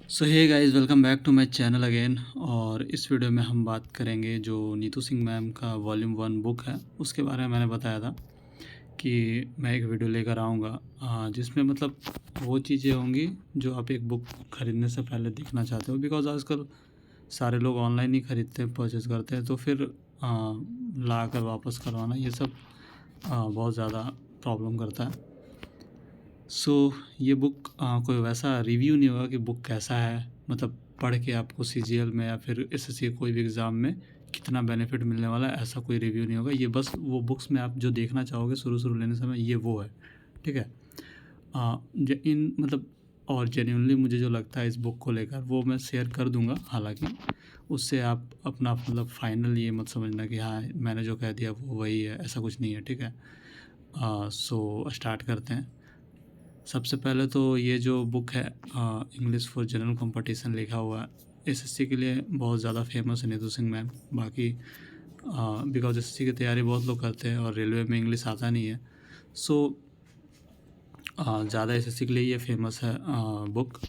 So hey guys, welcome back to my channel again. और इस video में हम बात करेंगे जो नीतू सिंह मैम का वॉल्यूम 1 बुक है उसके बारे में। मैंने बताया था कि मैं एक वीडियो लेकर आऊँगा जिसमें मतलब वो चीज़ें होंगी जो आप एक बुक ख़रीदने से पहले देखना चाहते हो। बिकॉज़ आजकल सारे लोग ऑनलाइन ही ख़रीदते हैं, परचेज़ करते हैं, तो फिर ला कर वापस करवाना ये सब बहुत ज़्यादा प्रॉब्लम करता है। सो ये बुक कोई वैसा रिव्यू नहीं होगा कि बुक कैसा है, मतलब पढ़ के आपको सीजीएल में या फिर एसएससी कोई भी एग्ज़ाम में कितना बेनिफिट मिलने वाला है, ऐसा कोई रिव्यू नहीं होगा। ये बस वो बुक्स में आप जो देखना चाहोगे शुरू लेने समय, ये वो है, ठीक है। इन मतलब और जेन्युइनली मुझे जो लगता है इस बुक को लेकर वो मैं शेयर कर दूंगा। हालांकि उससे आप अपना मतलब फाइनल ये मत समझना कि हाँ मैंने जो कह दिया वो वही है, ऐसा कुछ नहीं है, ठीक है। सो स्टार्ट करते हैं। सबसे पहले तो ये जो बुक है इंग्लिश फॉर जनरल कंपटीशन लिखा हुआ है, एसएससी के लिए बहुत ज़्यादा फेमस है नीतू सिंह मैम। बाकी बिकॉज एसएससी की तैयारी बहुत लोग करते हैं और रेलवे में इंग्लिश आता नहीं है, सो ज़्यादा एसएससी के लिए ये फेमस है बुक।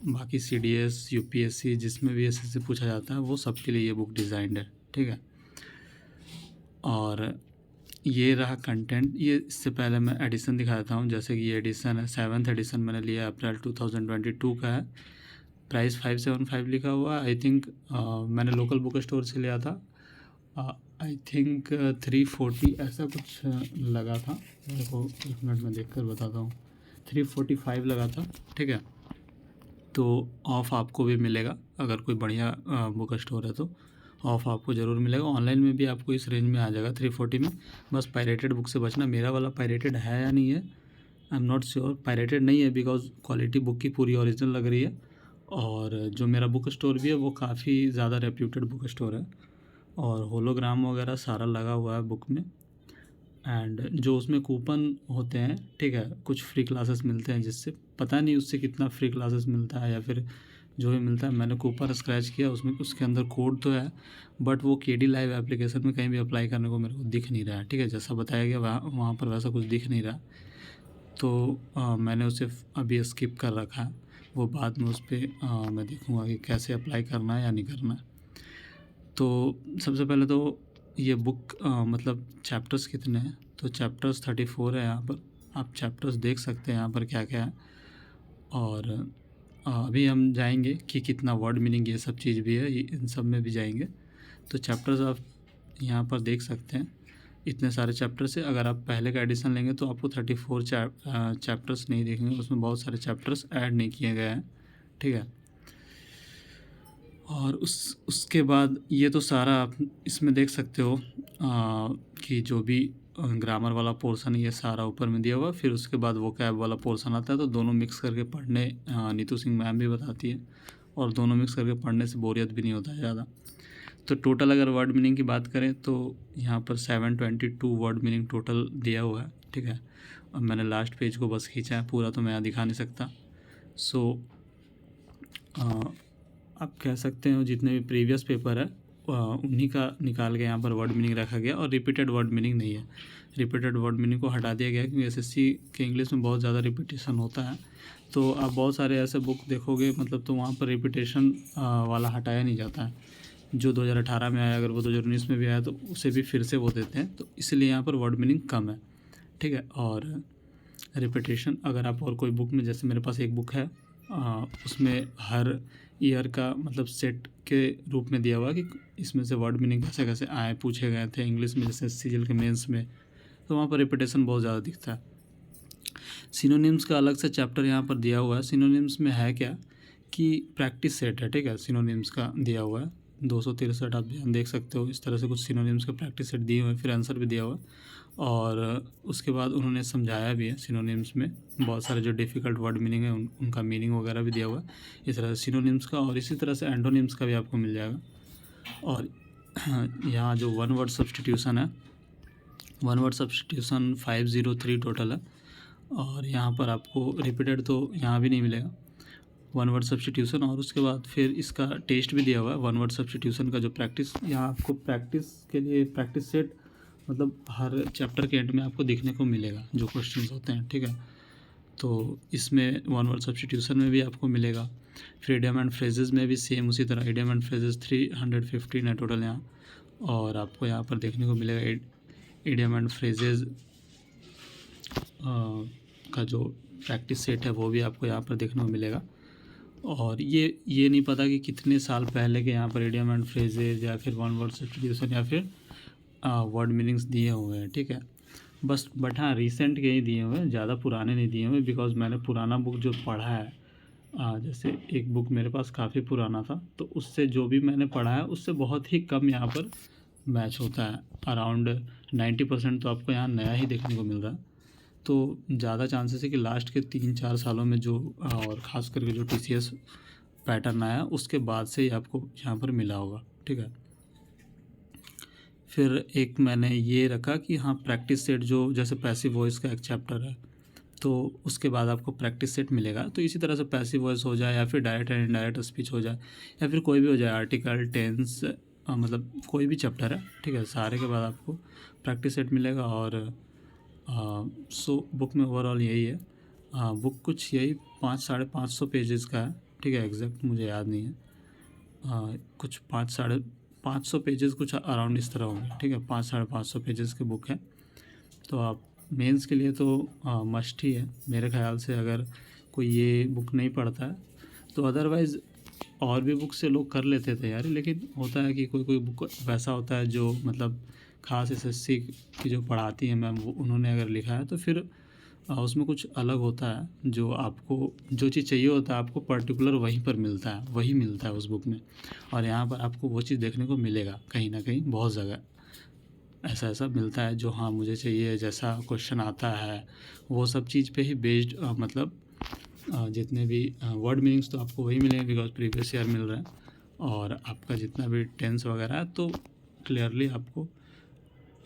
बाकी सीडीएस यूपीएससी जिसमें भी एसएससी पूछा जाता है वो सब के लिए ये बुक डिज़ाइंड है, ठीक है। और ये रहा कंटेंट। ये इससे पहले मैं एडिशन दिखा देता हूँ। जैसे कि ये एडिशन है, 7th एडिशन मैंने लिया, अप्रैल 2022 का है। प्राइस 575 लिखा हुआ। आई थिंक मैंने लोकल बुक स्टोर से लिया था। आई थिंक 340 ऐसा कुछ लगा था। मेरे को 1 मिनट में देख कर बताता हूँ। 345 लगा था, ठीक है। तो ऑफ़ आपको भी मिलेगा अगर कोई बढ़िया बुक स्टोर है तो ऑफ़ आपको ज़रूर मिलेगा। ऑनलाइन में भी आपको इस रेंज में आ जाएगा 340 में। बस पायरेटेड बुक से बचना। मेरा वाला पायरेटेड है या नहीं है I am not sure. Pirated नहीं है बिकॉज क्वालिटी बुक की पूरी ओरिजिनल लग रही है। और जो मेरा बुक स्टोर भी है वो काफ़ी ज़्यादा रेप्यूटेड बुक स्टोर है और होलोग्राम वगैरह सारा लगा हुआ है बुक में। एंड जो उसमें कूपन होते हैं, ठीक है, कुछ फ्री क्लासेस मिलते हैं, जिससे पता नहीं उससे कितना फ्री क्लासेस मिलता है या फिर जो भी मिलता है। मैंने कूपन स्क्रैच किया, उसमें उसके अंदर कोड तो है बट वो केडी लाइव एप्लीकेशन में कहीं भी अप्लाई करने को मेरे को दिख नहीं रहा है, ठीक है। जैसा बताया गया वहाँ पर वैसा कुछ दिख नहीं रहा। तो मैंने उसे अभी स्किप कर रखा है। वो बाद में उस पर मैं देखूँगा कि कैसे अप्लाई करना है या नहीं करना है। तो सबसे पहले तो ये बुक मतलब चैप्टर्स कितने हैं, तो चैप्टर्स 34 है यहाँ पर। आप चैप्टर्स देख सकते हैं यहाँ पर क्या क्या है। और अभी हम जाएंगे कि कितना वर्ड मीनिंग ये सब चीज़ भी है, इन सब में भी जाएंगे। तो चैप्टर्स आप यहाँ पर देख सकते हैं, इतने सारे चैप्टर्स है। अगर आप पहले का एडिशन लेंगे तो आपको 34 चैप्टर्स नहीं देखेंगे, उसमें बहुत सारे चैप्टर्स ऐड नहीं किए गए हैं, ठीक है। और उसके बाद ये तो सारा आप इसमें देख सकते हो कि जो भी ग्रामर वाला पोर्शन है ये सारा ऊपर में दिया हुआ। फिर उसके बाद वो कैब वाला पोर्शन आता है, तो दोनों मिक्स करके पढ़ने नीतू सिंह मैम भी बताती है और दोनों मिक्स करके पढ़ने से बोरियत भी नहीं होता है ज़्यादा। तो टोटल अगर वर्ड मीनिंग की बात करें तो यहाँ पर 722 वर्ड मीनिंग टोटल दिया हुआ है, ठीक है। और मैंने लास्ट पेज को बस खींचा है, पूरा तो मैं यहाँ दिखा नहीं सकता। सो आप कह सकते हो जितने भी प्रीवियस पेपर है उन्हीं का निकाल के यहाँ पर वर्ड मीनिंग रखा गया और रिपीटेड वर्ड मीनिंग नहीं है। रिपीटेड वर्ड मीनिंग को हटा दिया गया क्योंकि एसएससी के इंग्लिश में बहुत ज़्यादा रिपीटेशन होता है। तो आप बहुत सारे ऐसे बुक देखोगे मतलब, तो वहाँ पर रिपीटेशन वाला हटाया नहीं जाता है। जो 2018 में आया अगर वो 2019 में भी आया तो उसे भी फिर से वो देते हैं, तो इसलिए यहाँ पर वर्ड मीनिंग कम है, ठीक है। और रिपीटेशन अगर आप और कोई बुक में, जैसे मेरे पास एक बुक है उसमें हर ईयर का मतलब सेट के रूप में दिया हुआ कि इसमें से वर्ड मीनिंग कैसे कैसे आए पूछे गए थे इंग्लिश में, जैसे सीजीएल के मेंस में, तो वहाँ पर रिपीटेशन बहुत ज़्यादा दिखता है। सिनोनिम्स का अलग से चैप्टर यहाँ पर दिया हुआ है। सिनोनिम्स में है क्या कि प्रैक्टिस सेट है, ठीक है, सिनोनिम्स का दिया हुआ है 263। आप ध्यान देख सकते हो इस तरह से कुछ सिनोनिम्स के प्रैक्टिस सेट दिए हुए हैं, फिर आंसर भी दिया हुआ है। और उसके बाद उन्होंने समझाया भी है सिनोनिम्स में बहुत सारे जो डिफ़िकल्ट वर्ड मीनिंग है उनका मीनिंग वगैरह भी दिया हुआ है इस तरह से सिनोनिम्स का। और इसी तरह से एंटोनिम्स का भी आपको मिल जाएगा। और यहाँ जो वन वर्ड सब्स्टिट्यूशन है, वन वर्ड सब्स्टिट्यूशन 503 टोटल है। और यहाँ पर आपको रिपीटेड तो यहाँ भी नहीं मिलेगा, वन वर्ड सब्स्टिट्यूशन। और उसके बाद फिर इसका टेस्ट भी दिया हुआ है वन वर्ड सब्स्टिट्यूशन का, जो प्रैक्टिस यहाँ आपको प्रैक्टिस के लिए प्रैक्टिस सेट मतलब हर चैप्टर के एंड में आपको देखने को मिलेगा जो क्वेश्चंस होते हैं, ठीक है। तो इसमें वन वर्ड सब्स्टिट्यूशन में भी आपको मिलेगा। फिर इडियम एंड फ्रेजेस में भी सेम उसी तरह इडियम एंड फ्रेजेस 315 है टोटल यहाँ। और आपको यहाँ पर देखने को मिलेगा इडियम एंड फ्रेजेस का जो प्रैक्टिस सेट है वो भी आपको यहाँ पर देखने को मिलेगा। और ये नहीं पता कि कितने साल पहले के यहाँ पर इडियम एंड फ्रेजेज या फिर वन वर्ड सब्स्टिट्यूशन या फिर वर्ड मीनिंग्स दिए हुए हैं, ठीक है। बट हाँ, रिसेंट के ही दिए हुए हैं, ज़्यादा पुराने नहीं दिए हुए, बिकॉज मैंने पुराना बुक जो पढ़ा है, जैसे एक बुक मेरे पास काफ़ी पुराना था, तो उससे जो भी मैंने पढ़ा है उससे बहुत ही कम यहाँ पर मैच होता है। अराउंड 90% तो आपको यहाँ नया ही देखने को मिल रहा है। तो ज़्यादा चांसेस है कि लास्ट के 3-4 सालों में जो और ख़ास करके जो TCS पैटर्न आया उसके बाद से ही आपको यहाँ पर मिला होगा, ठीक है। फिर एक मैंने ये रखा कि हाँ, प्रैक्टिस सेट जो जैसे पैसिव वॉइस का एक चैप्टर है, तो उसके बाद आपको प्रैक्टिस सेट मिलेगा। तो इसी तरह से पैसिव वॉइस हो जाए या फिर डायरेक्ट एंड इनडायरेक्ट स्पीच हो जाए या फिर कोई भी हो जाए, आर्टिकल, टेंस, मतलब कोई भी चैप्टर है, ठीक है, सारे के बाद आपको प्रैक्टिस सेट मिलेगा। और सो बुक में ओवरऑल यही है। बुक कुछ यही 500-550 पेजेस का है, ठीक है, एग्जैक्ट मुझे याद नहीं है। कुछ 500-550 पेजेस कुछ अराउंड इस तरह होंगे, ठीक है, 500-550 पेजेस की बुक है। तो आप मेंस के लिए तो मस्ट ही है मेरे ख्याल से। अगर कोई ये बुक नहीं पढ़ता है तो अदरवाइज़ और भी बुक से लोग कर लेते थे यार, लेकिन होता है कि कोई बुक वैसा होता है जो मतलब ख़ास SSC की जो पढ़ाती है मैम, वो उन्होंने अगर लिखा है तो फिर उसमें कुछ अलग होता है। जो आपको जो चीज़ चाहिए होता है आपको पर्टिकुलर वहीं पर मिलता है, वही मिलता है उस बुक में। और यहाँ पर आपको वो चीज़ देखने को मिलेगा कहीं ना कहीं, बहुत जगह ऐसा मिलता है जो हाँ मुझे चाहिए, जैसा क्वेश्चन आता है वो सब चीज़ पे ही बेस्ड, मतलब जितने भी वर्ड मीनिंग्स तो आपको वही मिलेंगे बिकॉज प्रीवियस ईयर मिल रहा है। और आपका जितना भी टेंस वगैरह है तो क्लियरली आपको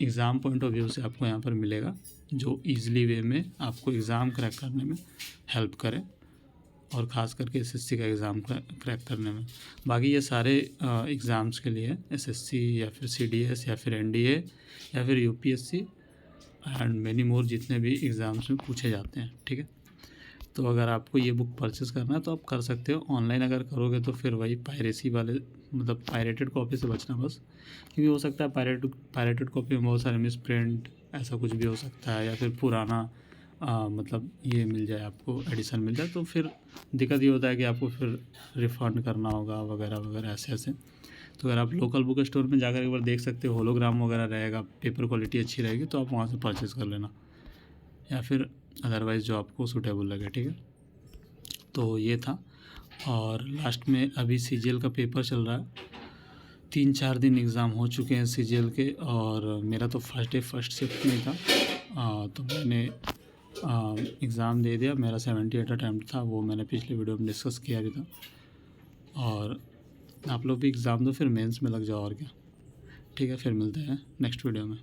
एग्ज़ाम पॉइंट ऑफ व्यू से आपको यहाँ पर मिलेगा, जो ईज़िली वे में आपको एग्ज़ाम क्रैक करने में हेल्प करे, और ख़ास करके SSC का एग्ज़ाम क्रैक करने में। बाकी ये सारे एग्ज़ाम्स के लिए SSC या फिर CDS या फिर NDA या फिर UPSC एंड मैनी मोर जितने भी एग्ज़ाम्स में पूछे जाते हैं, ठीक है। तो अगर आपको ये बुक परचेज़ करना है तो आप कर सकते हो। ऑनलाइन अगर करोगे तो फिर वही पायरेसी वाले, मतलब पायरेटेड कॉपी से बचना बस, क्योंकि हो सकता है पायरेटेड कॉपी में बहुत सारे मिस प्रिंट ऐसा कुछ भी हो सकता है, या फिर पुराना मतलब ये मिल जाए, आपको एडिशन मिल जाए, तो फिर दिक्कत ये होता है कि आपको फिर रिफ़ंड करना होगा वगैरह वगैरह ऐसे। तो अगर आप लोकल बुक स्टोर में जाकर एक बार देख सकते हो, होलोग्राम वगैरह रहेगा, पेपर क्वालिटी अच्छी रहेगी, तो आप वहाँ से परचेज़ कर लेना, या फिर अदरवाइज़ जो आपको सूटेबल लगे, ठीक है। तो ये था। और लास्ट में अभी CGL का पेपर चल रहा है, 3-4 दिन एग्ज़ाम हो चुके हैं CGL के, और मेरा तो फर्स्ट डे फर्स्ट शिफ्ट में था। तो मैंने एग्ज़ाम दे दिया। मेरा 78 अटैम्प्ट था, वो मैंने पिछले वीडियो में डिस्कस किया भी था। और आप लोग भी एग्ज़ाम दो, फिर मेंस में लग जाओ, और क्या, ठीक है। फिर मिलते हैं नेक्स्ट वीडियो में।